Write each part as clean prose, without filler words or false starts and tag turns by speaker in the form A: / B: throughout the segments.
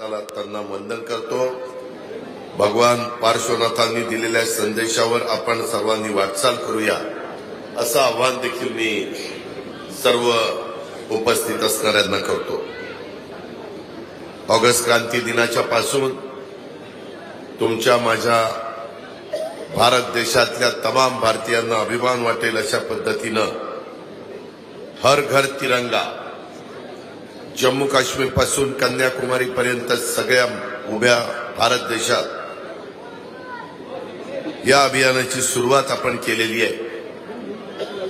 A: हाताला त्यांना वंदन करतो। भगवान पार्श्वनाथांनी दिलेल्या संदेशावर आपण सर्वांनी वाटचाल करूया असं आव्हान देखील मी सर्व उपस्थित असणाऱ्यांना करतो। ऑगस्ट क्रांती दिनाच्या पासून तुमच्या माझ्या भारत देशातल्या तमाम भारतीयांना अभिमान वाटेल अशा पद्धतीनं हर घर तिरंगा जम्मू काश्मीर पासून कन्याकुमारी पर्यंत सगळ्या उभ्या भारत देशात या अभियानाची सुरुवात आपण केलेली आहे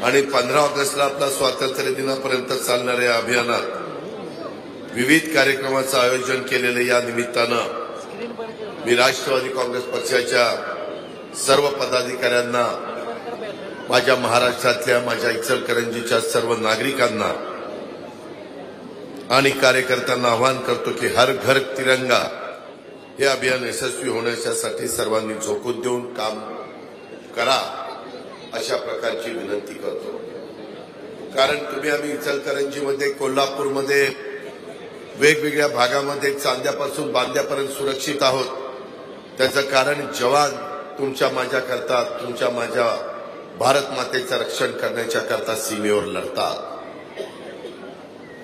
A: आणि 15 ऑगस्टला आपला स्वातंत्र्य दिनापर्यंत चालणाऱ्या या अभियानात विविध कार्यक्रमाचं आयोजन केलेलं। या निमित्तानं मी राष्ट्रवादी काँग्रेस पक्षाच्या सर्व पदाधिकाऱ्यांना, माझ्या महाराष्ट्रातल्या, माझ्या इचलकरंजीच्या सर्व नागरिकांना आणि कार्यकर्त्यांना आवाहन करतो की हर घर तिरंगा हे अभियान यशस्वी होण्यासाठी सर्वांनी झोकून देऊन काम करा अशा प्रकारची विनंती करतो। कारण तुम्ही आम्ही इचलकरंजीमध्ये, कोल्हापूरमध्ये, वेगवेगळ्या भागामध्ये चांद्यापासून बांद्यापर्यंत सुरक्षित आहोत। त्याचं कारण जवान तुमच्या माझ्याकरता, तुमच्या माझ्या भारत मातेचं रक्षण करण्याच्या करता सीमेवर लढतात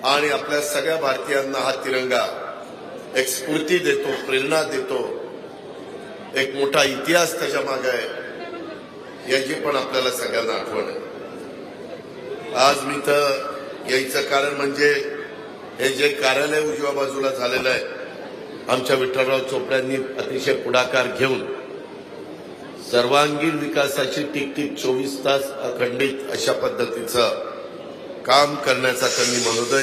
A: आणि आपल्या सगळ्या भारतीयांना हा तिरंगा एक स्फूर्ती देतो, प्रेरणा देतो, एक मोठा इतिहास त्याच्या मागे आहे याची पण आपल्याला सगळ्यांना आठवण आहे। आज मी तर यायचं कारण म्हणजे हे जे कार्यालय उजव्या बाजूला झालेलं आहे, आमच्या विठ्ठलराव चोपड्यांनी अतिशय पुढाकार घेऊन सर्वांगीण विकासाची टिकटिक 24 तास अखंडित अशा पद्धतीचं काम करण्याचा त्यांनी मनोदय